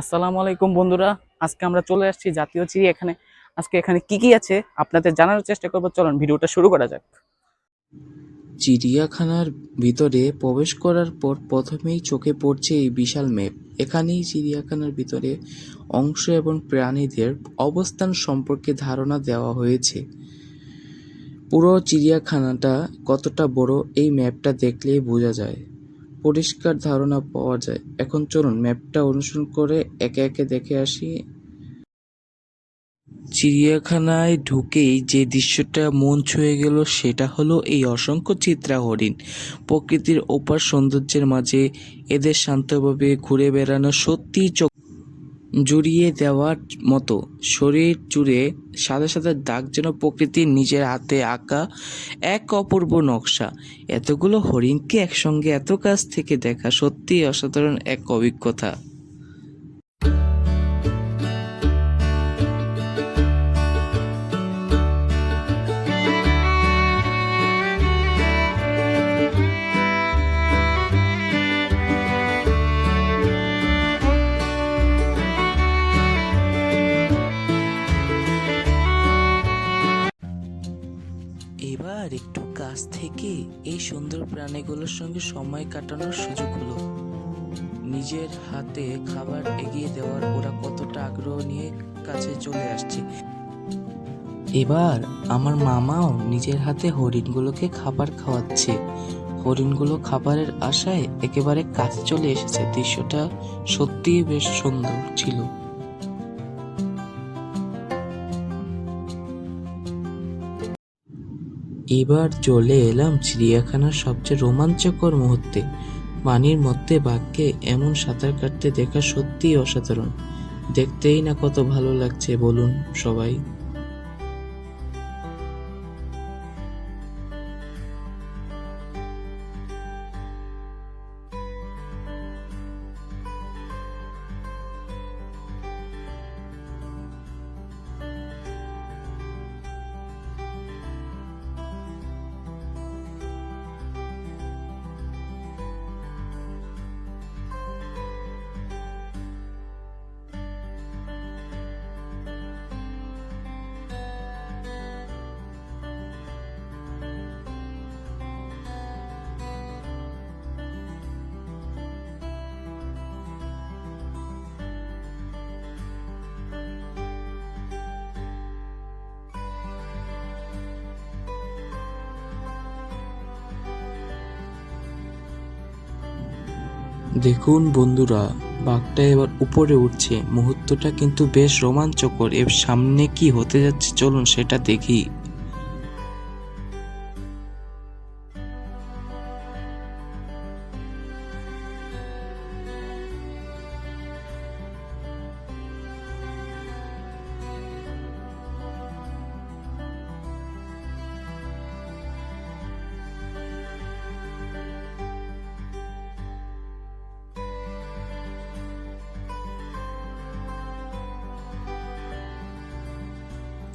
আসসালামু আলাইকুম বন্ধুরা। আজকে আমরা চলে আসছি জাতীয় চিড়িয়াখানায়। আজকে এখানে কি কি আছে আপনাদের জানার চেষ্টা করব। চলুন ভিডিওটা শুরু করা যাক। চিড়িয়াখানার ভিতরে প্রবেশ করার পর প্রথমেই চোখে পড়ছে এই বিশাল ম্যাপ। এখানেই চিড়িয়াখানার ভিতরে অংশ এবং প্রাণীদের অবস্থান সম্পর্কে ধারণা দেওয়া হয়েছে। পুরো চিড়িয়াখানাটা কতটা বড় এই ম্যাপটা দেখলেই বোঝা যায়, পরিষ্কার ধারণা পাওয়া যায়। এখন চলুন ম্যাপটা অনুসরণ করে একে একে দেখে আসি। চিড়িয়াখানায় ঢুকেই যে দৃশ্যটা মন ছুঁয়ে গেল সেটা হলো এই অসংখ্য চিত্রা হরিণ। প্রকৃতির অপার সৌন্দর্যের মাঝে এদের শান্তভাবে ঘুরে বেড়ানো সত্যিই চোখ জুড়িয়ে দেওয়ার মতো। শরীর জুড়ে সাদা সাদা দাগ যেন প্রকৃতির নিজের হাতে আঁকা এক অপূর্ব নকশা। এতগুলো হরিণকে একসঙ্গে এত কাছ থেকে দেখা সত্যিই অসাধারণ এক অভিজ্ঞতা। এবার একটু কাছ থেকে এই সুন্দর প্রাণীগুলোর সঙ্গে সময় কাটানোর সুযোগ হলো। নিজের হাতে খাবার এগিয়ে দেওয়ার ওরা কতটা আগ্রহ নিয়ে কাছে চলে আসছে। এবার আমার মামাও নিজের হাতে হরিণগুলোকে খাবার খাওয়াচ্ছে। হরিণগুলো খাবারের আশায় একেবারে কাছে চলে এসেছে। দৃশ্যটা সত্যিই বেশ সুন্দর ছিল। এবার চলে এলাম চিড়িয়াখানার সবচেয়ে রোমাঞ্চকর মুহূর্তে। পানির মধ্যে বাঘকে এমন সাঁতার কাটতে দেখা সত্যিই অসাধারণ। দেখতেই না কত ভালো লাগছে বলুন সবাই। দেখুন বন্ধুরা, বাঘটা এবার উপরে উঠছে। মুহূর্তটা কিন্তু বেশ রোমাঞ্চকর। এর সামনে কি হতে যাচ্ছে চলুন সেটা দেখি।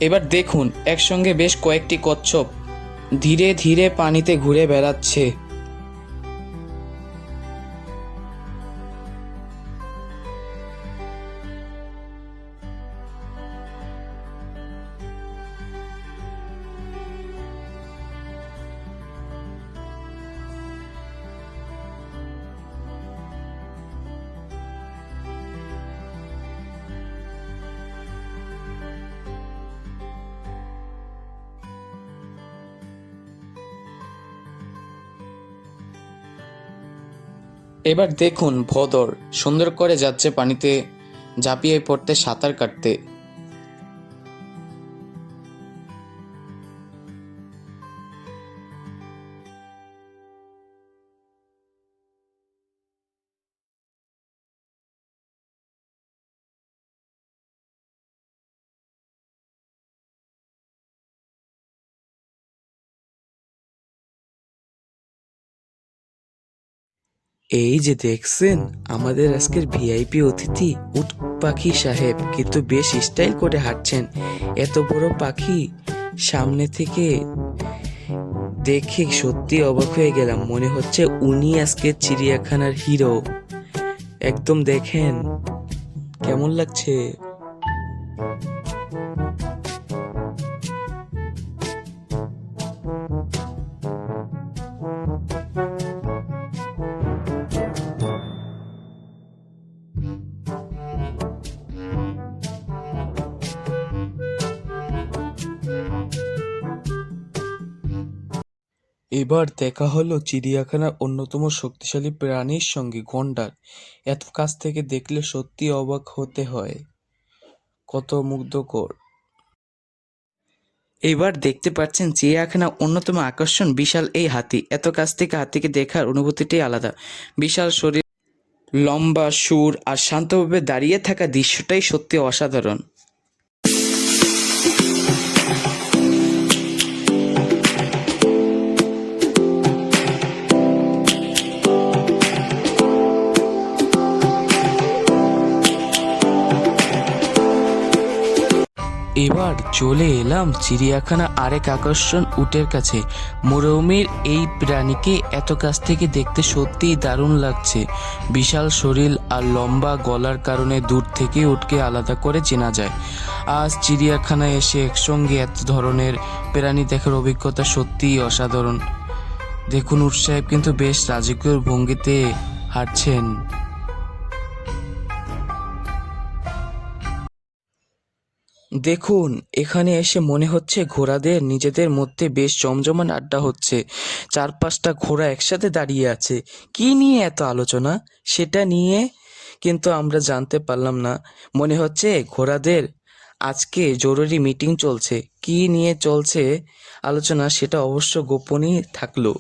এবার দেখুন একসঙ্গে বেশ কয়েকটি কচ্ছপ ধীরে ধীরে পানিতে ঘুরে বেড়াচ্ছে। এবার দেখুন ভোঁদড় সুন্দর করে যাচ্ছে পানিতে ঝাঁপিয়ে পড়তে, সাঁতার কাটতে। এই যে দেখছেন আমাদের আজকের ভিআইপি অতিথি উট পাখি সাহেব কিন্তু বেশ স্টাইল করে হাঁটছেন। এত বড় পাখি সামনে থেকে দেখে সত্যি অবাক হয়ে গেলাম। মনে হচ্ছে উনি আজকে চিড়িয়াখানার হিরো। একদম দেখেন কেমন লাগছে? এবার দেখা হলো চিড়িয়াখানার অন্যতম শক্তিশালী প্রাণীর সঙ্গে গন্ডার। এত কাছ থেকে দেখলে সত্যি অবাক হতে হয়, কত মুগ্ধকর। এবার দেখতে পাচ্ছেন চিড়িয়াখানার অন্যতম আকর্ষণ বিশাল এই হাতি। এত কাছ থেকে হাতিকে দেখার অনুভূতিটাই আলাদা। বিশাল শরীর, লম্বা সুর আর শান্তভাবে দাঁড়িয়ে থাকা দৃশ্যটাই সত্যি অসাধারণ। এবার চলে এলাম চিড়িয়াখানা আরেক আকর্ষণ উটের কাছে। মরুভূমির এই প্রাণীকে এত কাছ থেকে দেখতে সত্যিই দারুণ লাগছে। বিশাল শরীর আর লম্বা গলার কারণে দূর থেকে উটকে আলাদা করে চেনা যায়। আজ চিড়িয়াখানায় এসে একসঙ্গে এত ধরনের প্রাণী দেখার অভিজ্ঞতা সত্যিই অসাধারণ। দেখুন, উট সাহেব কিন্তু বেশ রাজকীয় ভঙ্গিতে হাঁটছেন। দেখুন, এখানে এসে মনে হচ্ছে ঘোড়াদের নিজেদের মধ্যে বেশ জমজমাট আড্ডা হচ্ছে। 4-5টা ঘোড়া একসাথে দাঁড়িয়ে আছে। কি নিয়ে এত আলোচনা সেটা নিয়ে কিন্তু আমরা জানতে পারলাম না। মনে হচ্ছে ঘোড়াদের আজকে জরুরি মিটিং চলছে। কি নিয়ে চলছে আলোচনা সেটা অবশ্য গোপনই থাকলো।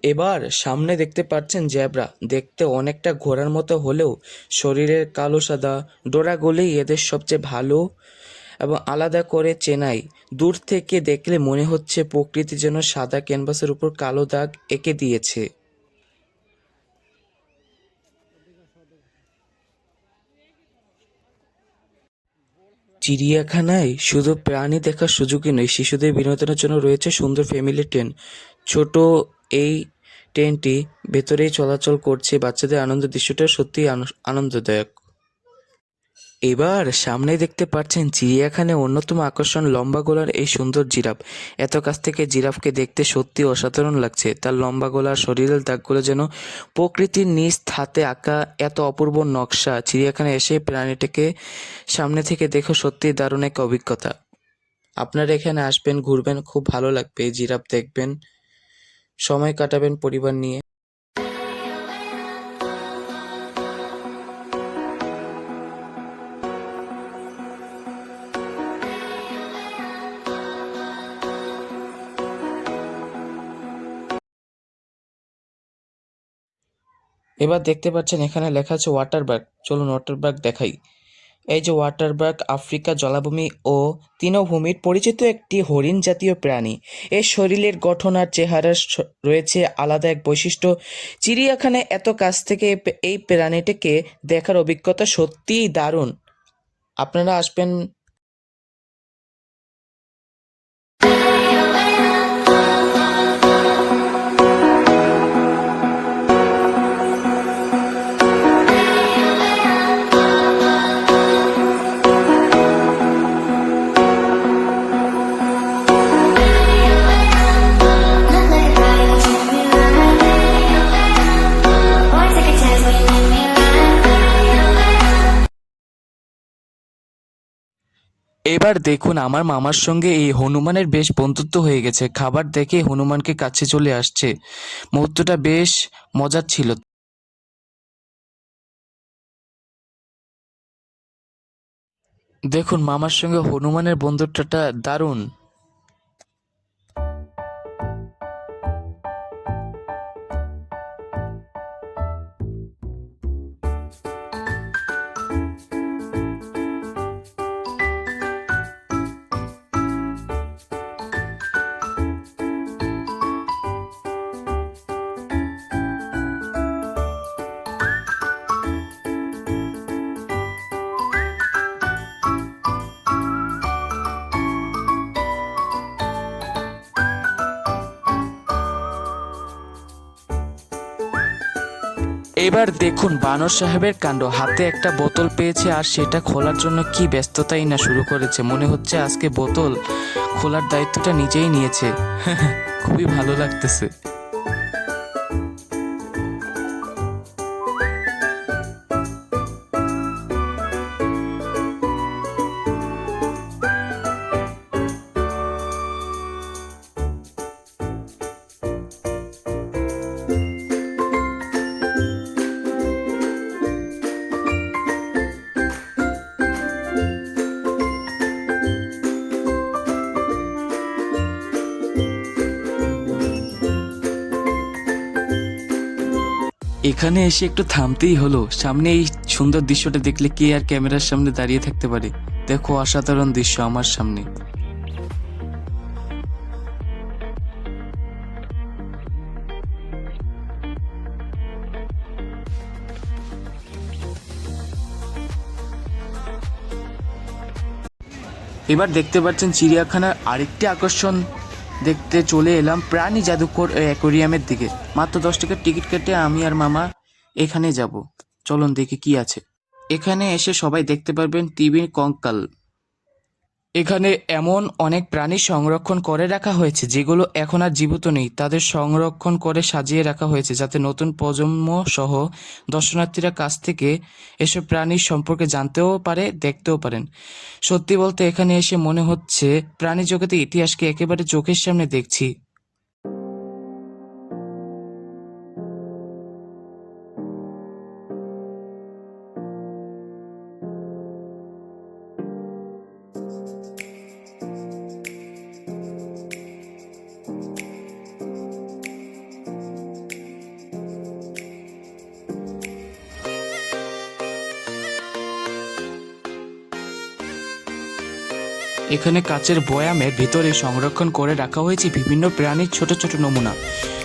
এবার সামনে দেখতে পাচ্ছেন জেব্রা। দেখতে অনেকটা ঘোড়ার মতো হলেও শরীরের কালো সাদা ডোরাগুলোই এদের সবচেয়ে ভালো এবং আলাদা করে চেনাই। দূর থেকে দেখলে মনে হচ্ছে প্রকৃতি যেন সাদা ক্যানভাসের উপর কালো দাগ এঁকে দিয়েছে। চিড়িয়াখানায় শুধু প্রাণী দেখার সুযোগই নয়, শিশুদের বিনোদনের জন্য রয়েছে সুন্দর ফ্যামিলি ট্রেন। ছোট এই ট্রেনটি ভেতরেই চলাচল করছে। বাচ্চাদের আনন্দ দৃশ্যটা সত্যিই আনন্দদায়ক। এবার সামনে দেখতে পাচ্ছেন চিড়িয়াখানায় অন্যতম আকর্ষণ লম্বা গলার এই সুন্দর জিরাফ। এত কাছ থেকে জিরাফকে দেখতে সত্যি অসাধারণ লাগছে। তার লম্বা গলার শরীরের দাগগুলো যেন প্রকৃতির নিজ হাতে আঁকা এত অপূর্ব নকশা। চিড়িয়াখানায় এসে প্রাণীটাকে সামনে থেকে দেখো সত্যি দারুণ এক অভিজ্ঞতা। আপনারা এখানে আসবেন, ঘুরবেন, খুব ভালো লাগবে। জিরাফ দেখবেন, সময় কাটাবেন পরিবার নিয়ে। এবার দেখতে পাচ্ছেন এখানে লেখা আছে ওয়াটারবার্গ। চলুন ওয়াটারবার্গ দেখাই। এই যে ওয়াটারবার্গ আফ্রিকা জলাভূমি ও তৃণভূমির পরিচিত একটি হরিণ জাতীয় প্রাণী। এর শরীরের গঠন আর চেহারার রয়েছে আলাদা এক বৈশিষ্ট্য। চিড়িয়াখানায় এত কাছ থেকে এই প্রাণীটিকে দেখার অভিজ্ঞতা সত্যিই দারুণ। আপনারা আসবেন। এবার দেখুন, আমার মামার সঙ্গে এই হনুমানের বেশ বন্ধুত্ব হয়ে গেছে। খাবার দেখে হনুমানকে কাছে চলে আসছে। মুহূর্তটা বেশ মজার ছিল। দেখুন, মামার সঙ্গে হনুমানের বন্ধুত্বটা দারুণ। এবার দেখুন বানর সাহেবের কাণ্ড, হাতে একটা বোতল পেয়েছে আর সেটা খোলার জন্য কি ব্যস্ততাই না শুরু করেছে। মনে হচ্ছে আজকে বোতল খোলার দায়িত্বটা নিজেই নিয়েছে। খুবই ভালো লাগতেছে। এখানে এসে একটু থামতেই হলো, সামনে এই সুন্দর দৃশ্যটা দেখলে কে আর ক্যামেরার সামনে দাঁড়িয়ে থাকতে পারে। দেখো অসাধারণ দৃশ্য আমার সামনে। এবার দেখতে পাচ্ছেন চিড়িয়াখানার আরেকটি আকর্ষণ দেখতে চলে এলাম প্রাণী জাদুঘর অ্যাকোরিয়ামের দিকে। মাত্র 10 টাকার টিকিট কেটে আমি আর মামা এখানে যাব। চলুন দেখি কি আছে। এখানে এসে সবাই দেখতে পারবেন টিভির কঙ্কাল। এখানে এমন অনেক প্রাণী সংরক্ষণ করে রাখা হয়েছে যেগুলো এখন আর জীবিত নেই, তাদের সংরক্ষণ করে সাজিয়ে রাখা হয়েছে যাতে নতুন প্রজন্ম সহ দর্শনার্থীরা কাছ থেকে এসব প্রাণীর সম্পর্কে জানতেও পারে, দেখতেও পারেন। সত্যি বলতে এখানে এসে মনে হচ্ছে প্রাণী জগতের ইতিহাসকে একেবারে চোখের সামনে দেখছি। এখানে কাচের বয়ামের ভিতরে সংরক্ষণ করে রাখা হয়েছে বিভিন্ন প্রাণীর ছোট ছোট নমুনা।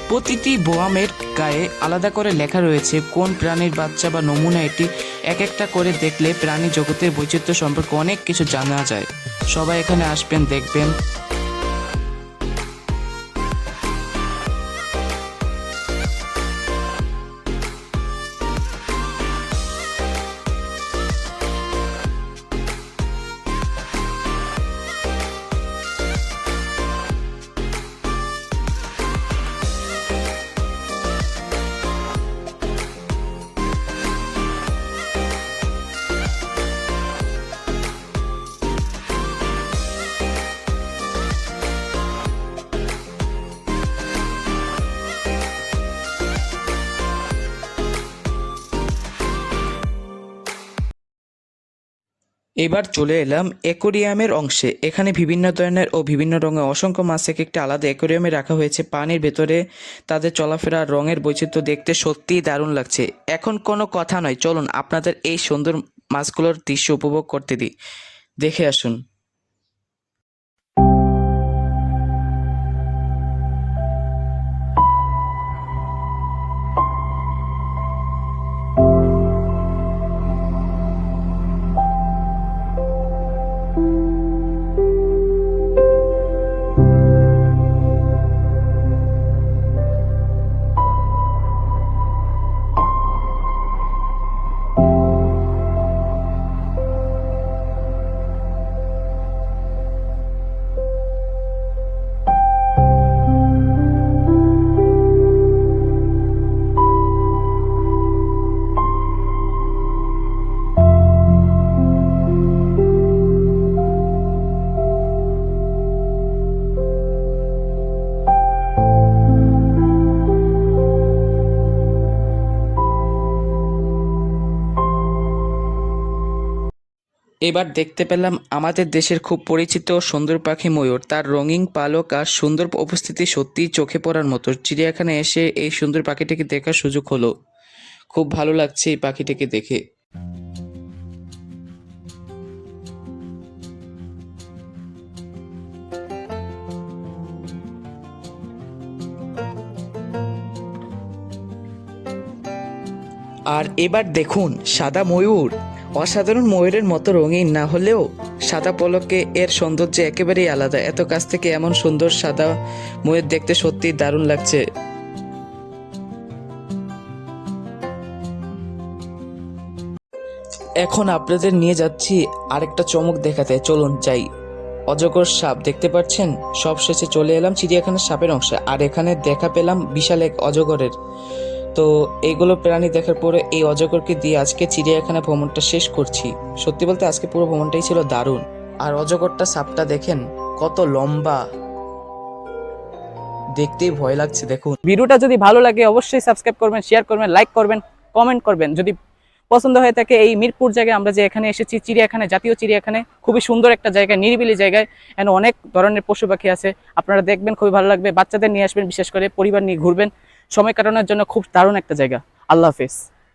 প্রতিটি বয়ামের গায়ে আলাদা করে লেখা রয়েছে কোন প্রাণীর বাচ্চা বা নমুনা এটি। এক একটা করে দেখলে প্রাণী জগতের বৈচিত্র্য সম্পর্কে অনেক কিছু জানা যায়। সবাই এখানে আসবেন, দেখবেন। এবার চলে এলাম অ্যাকোরিয়ামের অংশে। এখানে বিভিন্ন ধরনের ও বিভিন্ন রঙের অসংখ্য মাছ এক একটা আলাদা অ্যাকোরিয়ামে রাখা হয়েছে। পানির ভেতরে তাদের চলাফেরা রঙের বৈচিত্র্য দেখতে সত্যিই দারুণ লাগছে। এখন কোনো কথা নয়, চলুন আপনাদের এই সুন্দর মাছগুলোর দৃশ্য উপভোগ করতে দিই, দেখে আসুন। এবার দেখতে পেলাম আমাদের দেশের খুব পরিচিত সুন্দর পাখি ময়ূর। তার রঙিন পালক আর সুন্দর উপস্থিতি সত্যিই চোখে পড়ার মতো। চিড়িয়াখানায় এসে এই সুন্দর পাখিটিকে দেখার সুযোগ হলো। খুব ভালো লাগছে এই পাখিটিকে দেখে। আর এবার দেখুন সাদা ময়ূর। অসাধারণ ময়ূরের মতো রঙিন না হলেও সাদা পলকে এর সৌন্দর্য একেবারেই আলাদা। এত কাছ থেকে এমন সুন্দর সাদা ময়ূর দেখতে সত্যিই দারুণ লাগছে। এখন আপনাদের নিয়ে যাচ্ছি আরেকটা চমক দেখাতে, চলুন যাই। অজগর সাপ দেখতে পাচ্ছেন, সব শেষে চলে এলাম চিড়িয়াখানার সাপের অংশে, আর এখানে দেখা পেলাম বিশাল এক অজগরের। তো এইগুলো প্রাণী দেখার পরে এই অজগরকে দিয়ে আজকে চিড়িয়াখানা ভ্রমণটা শেষ করছি। সত্যি বলতে আজকে পুরো ভ্রমণটাই ছিল দারুণ। আর অজগরটা সাপটা দেখেন কত লম্বা, দেখতেই ভয় লাগছে দেখুন। ভিডিওটা যদি ভালো লাগে অবশ্যই সাবস্ক্রাইব করবেন, শেয়ার করবেন, লাইক করবেন, কমেন্ট করবেন। যদি পছন্দ হয়ে থাকে এই মিরপুর জায়গায় আমরা যে এখানে এসেছি চিড়িয়াখানায়, জাতীয় চিড়িয়াখানায়, খুবই সুন্দর একটা জায়গা, নিরিবিলি জায়গায়, এখানে অনেক ধরনের পশু পাখি আছে। আপনারা দেখবেন, খুবই ভালো লাগবে। বাচ্চাদের নিয়ে আসবেন, বিশেষ করে পরিবার নিয়ে ঘুরবেন, সময় কাটানোর জন্য খুব দারুণ একটা জায়গা। আল্লাহ হাফেজ।